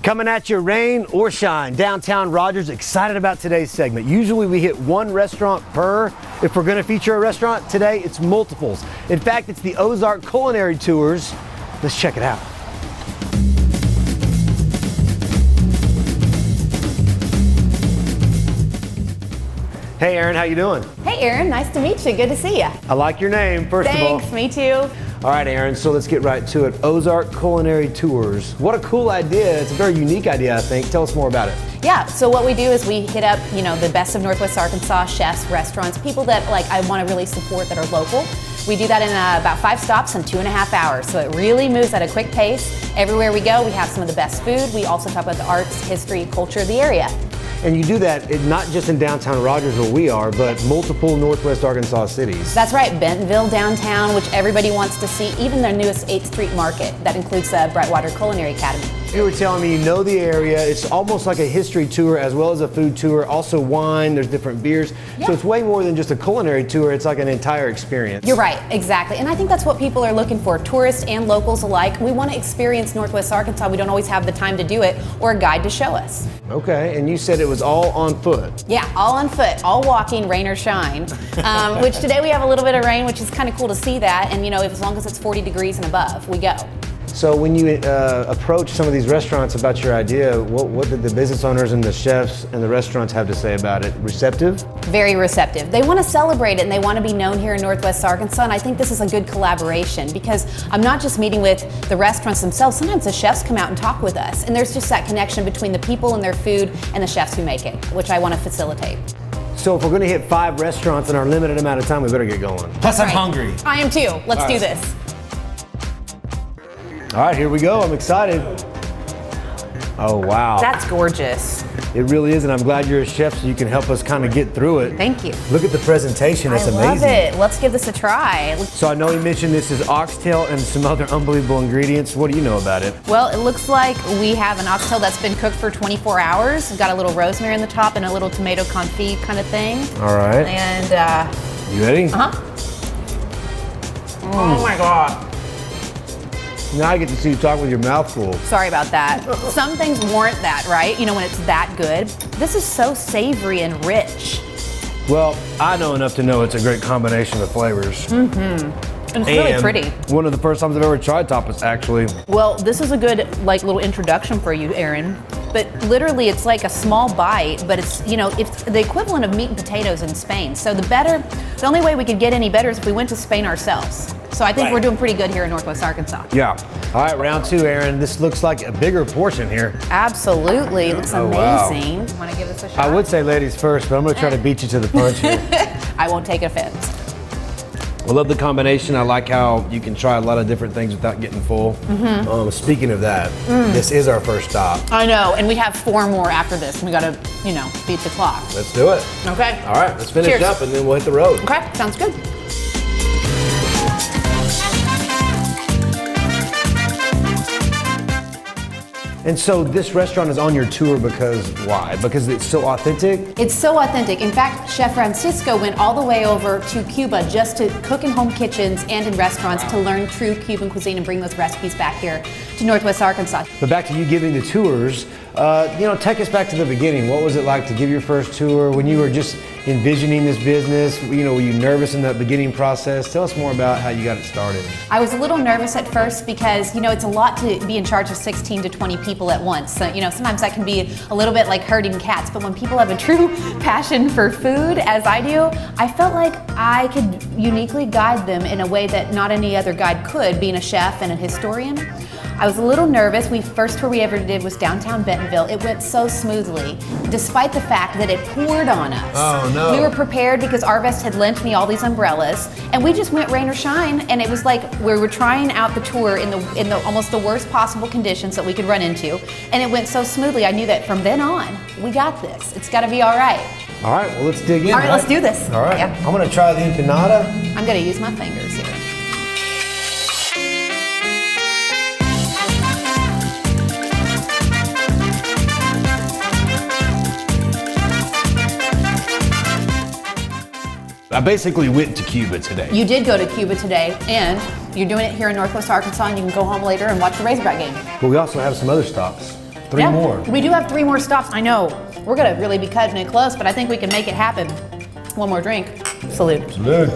Coming at you, rain or shine, downtown Rogers, excited about today's segment. Usually we hit one restaurant per. If we're gonna feature a restaurant, today it's multiples. In fact, it's the Ozark Culinary Tours. Let's check it out. Hey Erin, how you doing? Hey Erin, nice to meet you. Good to see you. I like your name, first of all. Thanks, me too. All right, Erin, so let's get right to it. Ozark Culinary Tours. What a cool idea. It's a very unique idea, I think. Tell us more about it. Yeah, so what we do is we hit up, the best of Northwest Arkansas, chefs, restaurants, people that I want to really support that are local. We do that in about 5 stops in 2.5 hours, so it really moves at a quick pace. Everywhere we go, we have some of the best food. We also talk about the arts, history, culture of the area. And you do that not just in downtown Rogers where we are, but multiple Northwest Arkansas cities. That's right, Bentonville downtown, which everybody wants to see, even their newest 8th Street Market. That includes the Brightwater Culinary Academy. You were telling me you know the area. It's almost like a history tour as well as a food tour. Also wine, there's different beers. Yeah. So it's way more than just a culinary tour. It's like an entire experience. You're right, exactly. And I think that's what people are looking for, tourists and locals alike. We want to experience Northwest Arkansas. We don't always have the time to do it or a guide to show us. Okay, and you said it was all on foot. Yeah, all on foot, all walking, rain or shine. Which today we have a little bit of rain, which is kind of cool to see that. And as long as it's 40 degrees and above, we go. So when you approach some of these restaurants about your idea, what did the business owners and the chefs and the restaurants have to say about it? Receptive? Very receptive. They want to celebrate it and they want to be known here in Northwest Arkansas, and I think this is a good collaboration because I'm not just meeting with the restaurants themselves, sometimes the chefs come out and talk with us, and there's just that connection between the people and their food and the chefs who make it, which I want to facilitate. So if we're going to hit 5 restaurants in our limited amount of time, we better get going. Plus I'm hungry. I am too. Let's do this. All right, here we go. I'm excited. Oh, wow. That's gorgeous. It really is, and I'm glad you're a chef so you can help us kind of get through it. Thank you. Look at the presentation. It's amazing. I love it. Let's give this a try. So I know you mentioned this is oxtail and some other unbelievable ingredients. What do you know about it? Well, it looks like we have an oxtail that's been cooked for 24 hours. We've got a little rosemary in the top and a little tomato confit kind of thing. All right. And you ready? Uh-huh. Oh my God. Now I get to see you talk with your mouth full. Sorry about that. Some things warrant that, right? When it's that good. This is so savory and rich. Well, I know enough to know it's a great combination of flavors. Mm-hmm. And it's really pretty. One of the first times I've ever tried tapas, actually. Well, this is a good little introduction for you, Erin. But literally, it's like a small bite, but it's it's the equivalent of meat and potatoes in Spain. So the only way we could get any better is if we went to Spain ourselves. So I think we're doing pretty good here in Northwest Arkansas. Yeah. All right, round 2, Erin. This looks like a bigger portion here. Absolutely. It looks amazing. Wow. Want to give this a shot? I would say ladies first, but I'm going to try to beat you to the punch here. I won't take offense. I love the combination. I like how you can try a lot of different things without getting full. Mm-hmm. Speaking of that, this is our first stop. I know, and we have 4 more after this. We got to, beat the clock. Let's do it. Okay. All right, let's finish up and then we'll hit the road. Okay, sounds good. And so this restaurant is on your tour because why? Because it's so authentic? It's so authentic. In fact, Chef Francisco went all the way over to Cuba just to cook in home kitchens and in restaurants to learn true Cuban cuisine and bring those recipes back here to Northwest Arkansas. But back to you giving the tours, take us back to the beginning. What was it like to give your first tour when you were just envisioning this business? Were you nervous in that beginning process? Tell us more about how you got it started. I was a little nervous at first because, it's a lot to be in charge of 16 to 20 people at once. So, sometimes that can be a little bit like herding cats, but when people have a true passion for food, as I do, I felt like I could uniquely guide them in a way that not any other guide could, being a chef and a historian. I was a little nervous. First tour we ever did was downtown Bentonville. It went so smoothly, despite the fact that it poured on us. Oh no. We were prepared because Arvest had lent me all these umbrellas, and we just went rain or shine, and it was like we were trying out the tour in the almost the worst possible conditions that we could run into, and it went so smoothly. I knew that from then on, we got this. It's gotta be all right. All right, well let's dig in. All right, let's do this. All right, yeah. I'm gonna try the empanada. I'm gonna use my fingers here. I basically went to Cuba today. You did go to Cuba today, and you're doing it here in Northwest Arkansas, and you can go home later and watch the Razorback game. But we also have some other stops. Three more. We do have 3 more stops. I know. We're gonna really be cutting it close, but I think we can make it happen. One more drink. Salute. Salute.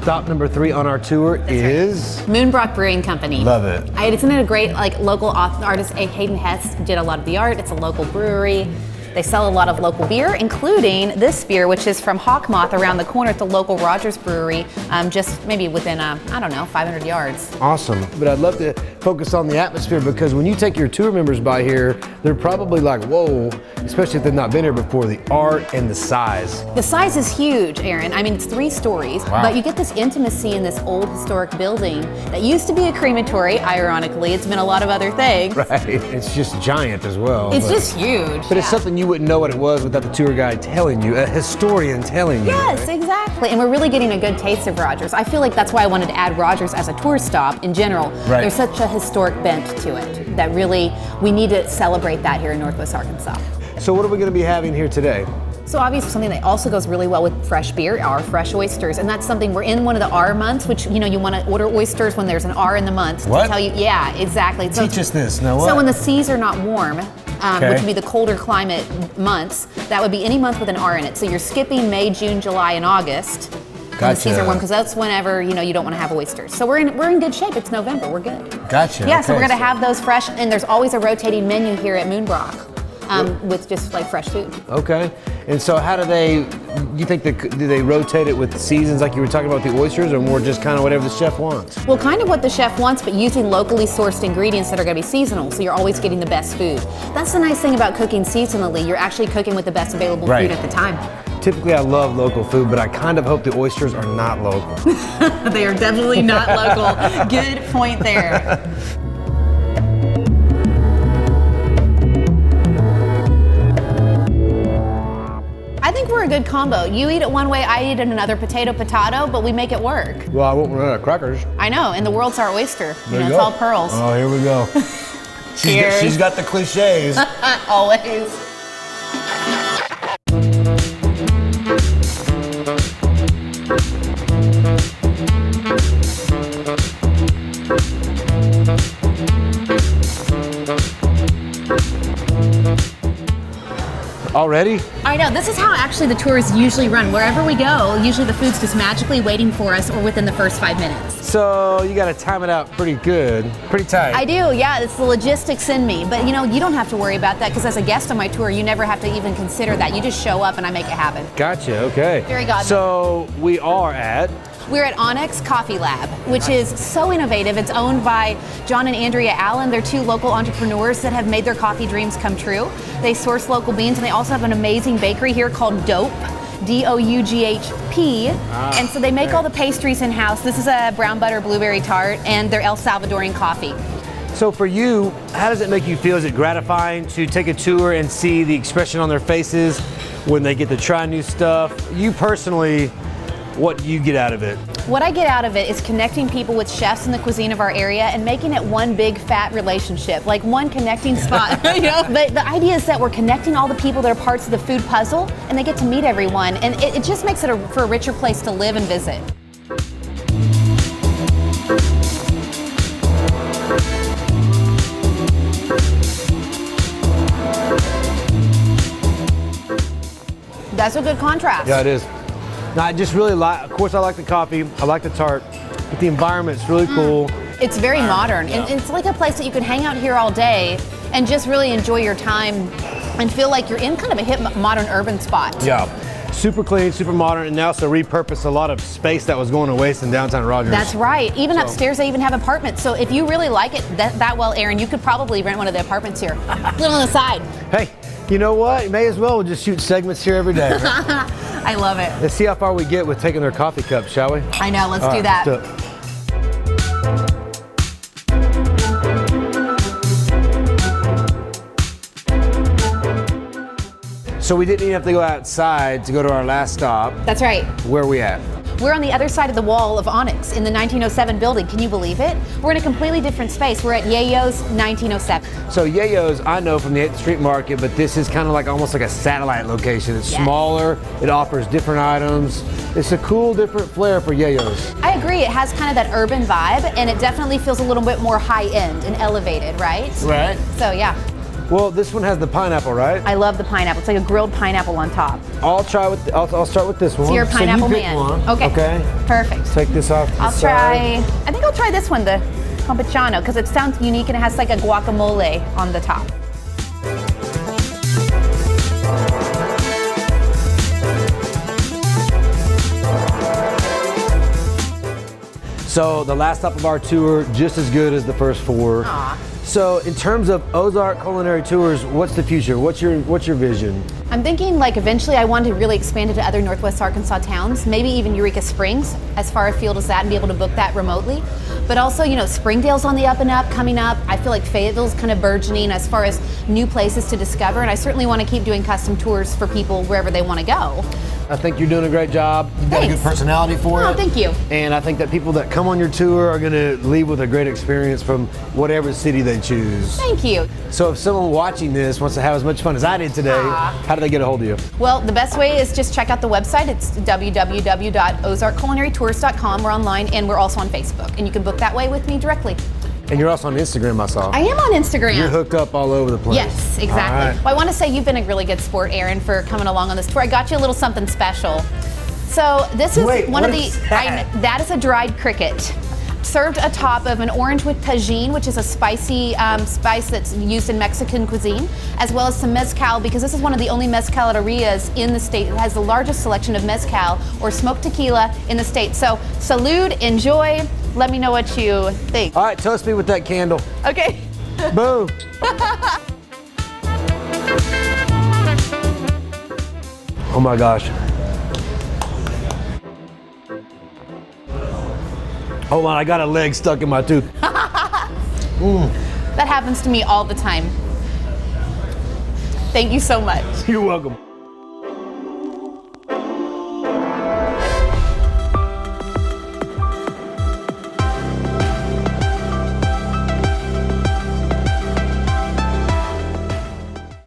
Stop number 3 on our tour is Moonbroch Brewing Company. Love it. Isn't it a great local artist? Hayden Hess did a lot of the art. It's a local brewery. They sell a lot of local beer, including this beer, which is from Hockmoth around the corner at the local Rogers Brewery, just maybe within, I don't know, 500 yards. Awesome. But I'd love to focus on the atmosphere, because when you take your tour members by here, they're probably like, whoa, especially if they've not been here before, the art and the size. The size is huge, Erin. I mean, it's 3 stories, Wow. but you get this intimacy in this old historic building that used to be a crematory, ironically. It's been a lot of other things. Right. It's just giant as well. It's just huge. But it's something you wouldn't know what it was without the tour guide telling you, a historian telling you. Yes, exactly. And we're really getting a good taste of Rogers. I feel like that's why I wanted to add Rogers as a tour stop in general. Right. There's such a historic bent to it that really, we need to celebrate that here in Northwest Arkansas. So what are we going to be having here today? So obviously something that also goes really well with fresh beer are fresh oysters, and that's something, we're in one of the R months, which you want to order oysters when there's an R in the month. What? To tell you, yeah, exactly. So, Teach us this. Now what? So when the seas are not warm, Okay. which would be the colder climate months, that would be any month with an R in it. So you're skipping May, June, July, and August. When the seas Gotcha. are warm, because that's whenever you don't want to have oysters. So we're in good shape. It's November. We're good. Gotcha. Yeah. So Okay, we're gonna have those fresh, and there's always a rotating menu here at Moonbroch. With just fresh food. Okay. And so how do you think do they rotate it with the seasons like you were talking about with the oysters, or more just kind of whatever the chef wants? Well, kind of what the chef wants, but using locally sourced ingredients that are going to be seasonal, so you're always getting the best food. That's the nice thing about cooking seasonally. You're actually cooking with the best available Right. food at the time. Typically I love local food, but I kind of hope the oysters are not local. They are definitely not local. Good point there. I think we're a good combo. You eat it one way, I eat it another, potato, but we make it work. Well, I won't run out of crackers. I know, and the world's our oyster. There you It's go. all pearls. Oh, here we go. Cheers. She's got the cliches. Always. Already? I know, this is how actually the tours usually run. Wherever we go, usually the food's just magically waiting for us or within the first 5 minutes. So you got to time it out pretty good, pretty tight. I do, yeah, it's the logistics in me. But you don't have to worry about that, because as a guest on my tour, you never have to even consider that. You just show up and I make it happen. Gotcha, okay. Very godly. So we are at We're at Onyx Coffee Lab, which is so innovative. It's owned by John and Andrea Allen. They're 2 local entrepreneurs that have made their coffee dreams come true. They source local beans, and they also have an amazing bakery here called Dope. DOUGHP. And so they make all the pastries in-house. This is a brown butter blueberry tart, and their El Salvadorian coffee. So for you, how does it make you feel? Is it gratifying to take a tour and see the expression on their faces when they get to try new stuff? You personally, what do you get out of it? What I get out of it is connecting people with chefs in the cuisine of our area and making it one big fat relationship, like one connecting spot. But the idea is that we're connecting all the people that are parts of the food puzzle, and they get to meet everyone, and it just makes it for a richer place to live and visit. That's a good contrast. Yeah, it is. Now, I just really like, of course I like the coffee, I like the tart, but the environment's really cool. It's very modern. And it's like a place that you can hang out here all day and just really enjoy your time and feel like you're in kind of a hip modern urban spot. Yeah. Super clean, super modern, and they also repurposed a lot of space that was going to waste in downtown Rogers. That's right. Even upstairs, they even have apartments. So if you really like it that well, Erin, you could probably rent one of the apartments here. Little on the side. Hey, you know what? You may as well just shoot segments here every day. I love it. Let's see how far we get with taking their coffee cups, shall we? I know. Let's All do right, that. let's do it. So we didn't even have to go outside to go to our last stop. That's right. Where are we at? We're on the other side of the wall of Onyx in the 1907 building. Can you believe it? We're in a completely different space. We're at Yeyo's 1907. So Yeyo's, I know from the 8th Street Market, but this is kind of like almost like a satellite location. It's smaller, it offers different items. It's a cool, different flair for Yeyo's. I agree, it has kind of that urban vibe, and it definitely feels a little bit more high-end and elevated, right? Right. So yeah. Well, this one has the pineapple, right? I love the pineapple. It's like a grilled pineapple on top. I'll start with this one. So you're a pineapple so you pick man. one. Okay. Perfect. Take this off to the side. I think I'll try this one, the campechano, because it sounds unique and it has like a guacamole on the top. So the last stop of our tour, just as good as the first 4. Aw. So in terms of Ozark Culinary Tours, what's the future? What's your vision? I'm thinking like eventually I want to really expand it to other Northwest Arkansas towns, maybe even Eureka Springs, as far afield as that, and be able to book that remotely. But also, you know, Springdale's on the up and up, coming up. I feel like Fayetteville's kind of burgeoning as far as new places to discover, and I certainly want to keep doing custom tours for people wherever they want to go. I think you're doing a great job. You've got a good personality for it. Oh, thank you. And I think that people that come on your tour are going to leave with a great experience from whatever city they choose. Thank you. So if someone watching this wants to have as much fun as I did today, how do they get a hold of you? Well, the best way is just check out the website. It's www.ozarkculinarytours.com. We're online, and we're also on Facebook, and you can book that way with me directly. And you're also on Instagram, I saw. I am on Instagram. You're hooked up all over the place. Yes, exactly. All right. Well, I want to say you've been a really good sport, Erin, for coming along on this tour. I got you a little something special. So this is that is a dried cricket, served atop of an orange with tajin, which is a spicy spice that's used in Mexican cuisine, as well as some mezcal, because this is one of the only mezcalerias in the state that has the largest selection of mezcal or smoked tequila in the state. So salud, enjoy. Let me know what you think. All right, toast me with that candle. Okay. Boom. Oh my gosh. Hold on, I got a leg stuck in my tooth. That happens to me all the time. Thank you so much. You're welcome.